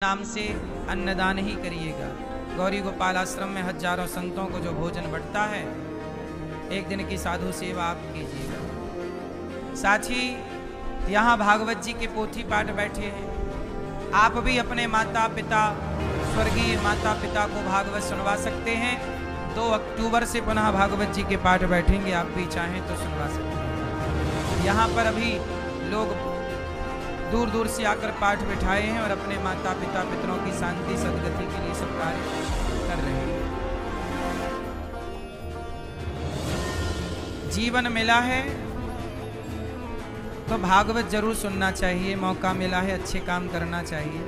नाम से अन्नदान ही करिएगा। गौरी गोपाल आश्रम में हजारों संतों को जो भोजन बंटता है, एक दिन की साधु सेवा आप कीजिएगा। साथ ही यहाँ भागवत जी के पोथी पाठ बैठे हैं, आप भी अपने माता पिता, स्वर्गीय माता पिता को भागवत सुनवा सकते हैं। 2 अक्टूबर से पुनः भागवत जी के पाठ बैठेंगे, आप भी चाहें तो सुनवा सकते हैं। यहाँ पर अभी लोग दूर दूर से आकर पाठ बिठाए हैं और अपने माता पिता पितरों की शांति सदगति के लिए सब कार्य कर रहे हैं। जीवन मिला है तो भागवत जरूर सुनना चाहिए, मौका मिला है अच्छे काम करना चाहिए।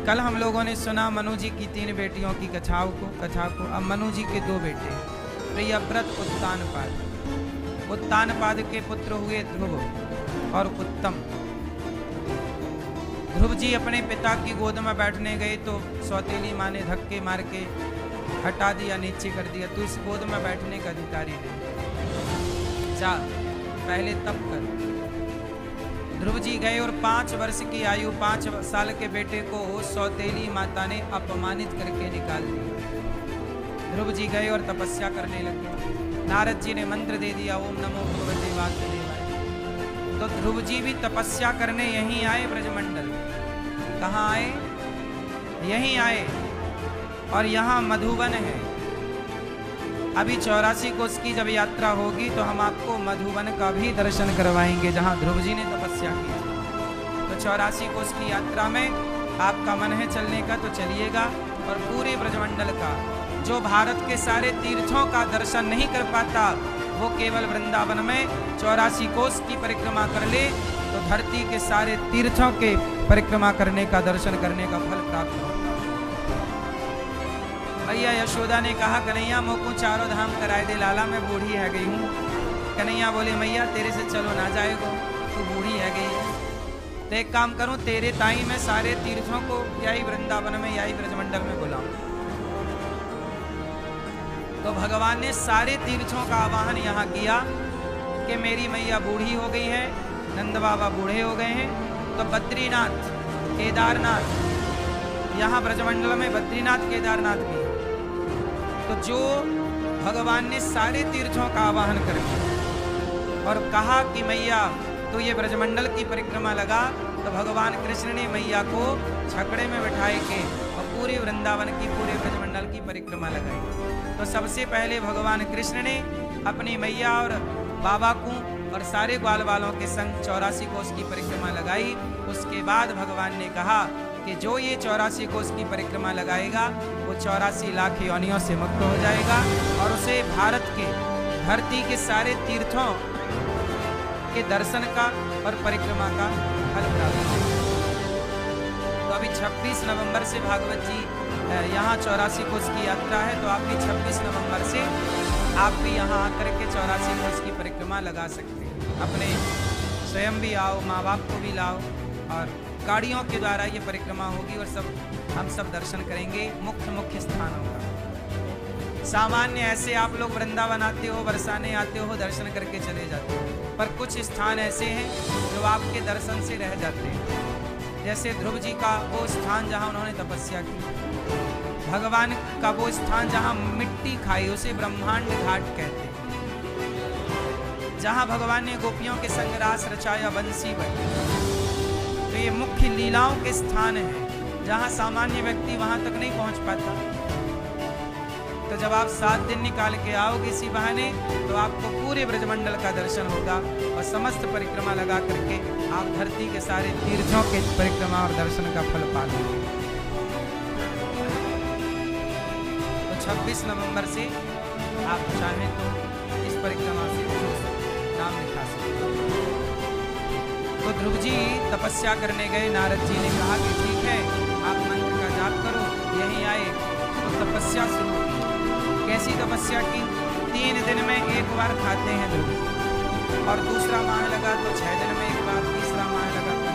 कल हम लोगों ने सुना मनु जी की 3 बेटियों की कथा को। अब मनु जी के 2 बेटे, प्रियव्रत उत्तानपाद। उत्तानपाद के पुत्र हुए ध्रुव और उत्तम। ध्रुव जी अपने पिता की गोद में बैठने गए तो सौतेली माँ ने धक्के मार के हटा दिया, नीचे कर दिया। तू इस गोद में बैठने का अधिकारी नहीं, जा पहले तप कर। ध्रुव जी गए और 5 वर्ष की आयु 5 साल के बेटे को सौतेली माता ने अपमानित करके निकाल दिया। ध्रुव जी गए और तपस्या करने लगे। नारद जी ने मंत्र दे दिया, ओम नमो भगवते वासुदेवाय। तो ध्रुव जी भी तपस्या करने यहीं आए ब्रजमंडल। कहाँ आए? यहीं आए। और यहाँ मधुवन है। अभी 84 कोस की जब यात्रा होगी तो हम आपको मधुवन का भी दर्शन करवाएंगे, जहाँ ध्रुव जी ने तपस्या की। तो 84 कोस की यात्रा में आपका मन है चलने का तो चलिएगा। और पूरे ब्रजमंडल का, जो भारत के सारे तीर्थों का दर्शन नहीं कर पाता, वो केवल वृंदावन में 84 कोस की परिक्रमा कर ले तो धरती के सारे तीर्थों के परिक्रमा करने का, दर्शन करने का फल प्राप्त होगा। भैया यशोदा ने कहा, कन्हैया मोको 4 धाम कराए दे लाला, मैं बूढ़ी है गई हूँ। कन्हैया बोले, मैया तेरे से चलो ना जाएगो, तू बूढ़ी है गई है। तो एक काम करूँ, तेरे ताई मैं सारे तीर्थों को यही वृंदावन में, यही ब्रजमंडल में बुलाऊं। तो भगवान ने सारे तीर्थों का आवाहन यहाँ किया कि मेरी मैया बूढ़ी हो गई है, नंद बाबा बूढ़े हो गए हैं। तो बद्रीनाथ, केदारनाथ, यहाँ ब्रजमंडल में बद्रीनाथ केदारनाथ भी। तो जो भगवान ने सारे तीर्थों का आवाहन कर दिया और कहा कि मैया तो ये ब्रजमंडल की परिक्रमा लगा, तो भगवान कृष्ण ने मैया को छकड़े में बिठाए के और पूरे वृंदावन की, पूरे ब्रजमंडल की परिक्रमा लगाई। तो सबसे पहले भगवान कृष्ण ने अपनी मैया और बाबा को और सारे ग्वाल वालों के संग 84 कोस की परिक्रमा लगाई। उसके बाद भगवान ने कहा कि जो ये 84 कोस की परिक्रमा लगाएगा वो 84 लाख योनियों से मुक्त हो जाएगा और उसे भारत के धरती के सारे तीर्थों के दर्शन का और परिक्रमा का फल प्राप्त होगा। तो अभी 26 नवंबर से भागवत जी यहाँ 84 कोस की यात्रा है, तो आप भी 26 नवंबर से आप भी यहाँ आकर के 84 कोस की परिक्रमा लगा सकते हैं। अपने स्वयं भी आओ, माँ बाप को भी लाओ और गाड़ियों के द्वारा ये परिक्रमा होगी और हम सब दर्शन करेंगे मुख्य स्थानों का। सामान्य ऐसे आप लोग वृंदावन आते हो, बरसाने आते हो, दर्शन करके चले जाते हो, पर कुछ स्थान ऐसे हैं जो आपके दर्शन से रह जाते हैं। जैसे ध्रुव जी का वो स्थान जहाँ उन्होंने तपस्या की, भगवान का वो स्थान जहाँ मिट्टी खाई, उसे ब्रह्मांड घाट कहते हैं। जहाँ भगवान ने गोपियों के संग रास रचाया, बंसी बजी। तो ये मुख्य लीलाओं के स्थान हैं जहाँ सामान्य व्यक्ति वहाँ तक नहीं पहुँच पाता। तो जब आप 7 दिन निकाल के आओगे इसी बहाने, तो आपको पूरे ब्रजमंडल का दर्शन होगा और समस्त परिक्रमा लगा करके आप धरती के सारे तीर्थों के परिक्रमा और दर्शन का फल पा लेंगे। तो 26 नवंबर से आप चाहें तो इस परिक्रमा से नाम लिखा सकते हैं। तो ध्रुव जी तपस्या करने गए। नारद जी ने कहा कि ठीक है, आप मंत्र का जाप करो। यहीं आए तो तपस्या शुरू की। कैसी तपस्या की? 3 दिन में 1 बार खाते हैं ध्रुव, और दूसरा माह लगा तो 6 दिन में 1 बार, तीसरा माह लगा तो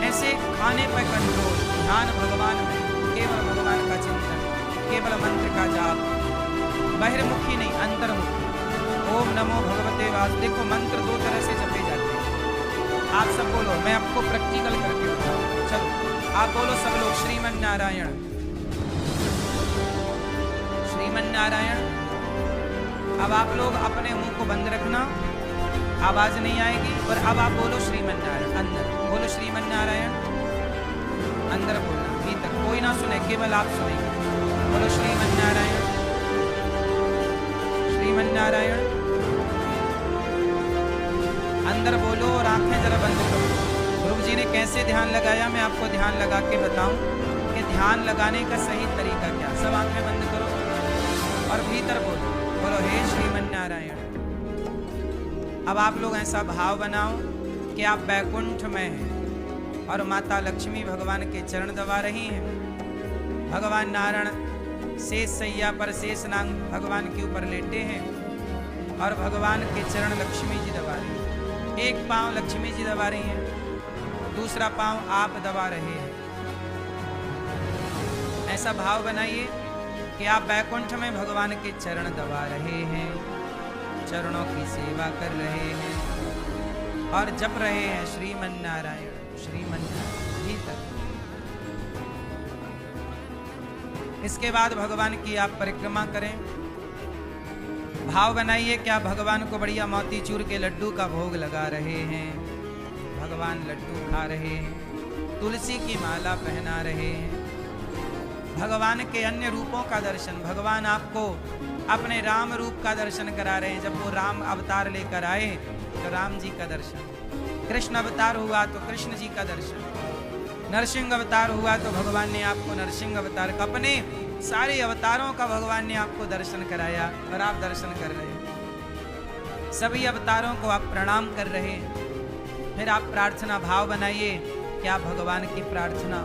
ऐसे खाने पर कंट्रोल, ध्यान भगवान में, केवल भगवान का चिंतन, केवल मंत्र का जाप, बहिर्मुखी नहीं अंतर्मुखी। ओम नमो भगवते वास। देखो मंत्र 2 तरह से जपे जाते हैं। आप सब बोलो, मैं आपको प्रैक्टिकल करके बताऊं। आप बोलो सब लोग श्रीमन नारायण, श्रीमन नारायण। अब आप लोग अपने मुंह को बंद रखना, आवाज नहीं आएगी। और अब आप बोलो श्रीमन नारायण, अंदर बोलो श्रीमन नारायण, अंदर बोलना, भीतर कोई ना सुने, केवल आप सुनेंगे। बोलो श्रीमन नारायण, श्रीमन नारायण, अंदर बोलो और आंखें जरा बंद करो। गुरु जी ने कैसे ध्यान लगाया, मैं आपको ध्यान लगा के बताऊं कि ध्यान लगाने का सही तरीका क्या। सब आंखें बंद करो और भीतर बोलो, बोलो हे श्रीमन नारायण। अब आप लोग ऐसा भाव बनाओ कि आप बैकुंठ में हैं और माता लक्ष्मी भगवान के चरण दबा रही हैं। भगवान नारायण शेष सैया पर शेष नाग भगवान के ऊपर लेटे हैं और भगवान के चरण लक्ष्मी जी दबा रही हैं। एक पांव लक्ष्मी जी दबा रही हैं, दूसरा पांव आप दबा रहे हैं। ऐसा भाव बनाइए कि आप बैकुंठ में भगवान के चरण दबा रहे हैं, चरणों की सेवा कर रहे हैं और जप रहे हैं श्रीमन नारायण, श्रीमन नारायण भीतर। इसके बाद भगवान की आप परिक्रमा करें। भाव बनाइए कि आप भगवान को बढ़िया मोतीचूर के लड्डू का भोग लगा रहे हैं, भगवान लड्डू खा रहे हैं, तुलसी की माला पहना रहे हैं। भगवान के अन्य रूपों का दर्शन, भगवान आपको अपने राम रूप का दर्शन करा रहे हैं। जब वो राम अवतार लेकर आए तो राम जी का दर्शन, कृष्ण अवतार हुआ तो कृष्ण जी का दर्शन, नरसिंह अवतार हुआ तो भगवान ने आपको नरसिंह अवतार का, अपने सारे अवतारों का भगवान ने आपको दर्शन कराया और आप दर्शन कर रहे हैं। सभी अवतारों को आप प्रणाम कर रहे हैं। फिर आप प्रार्थना भाव बनाइए कि आप भगवान की प्रार्थना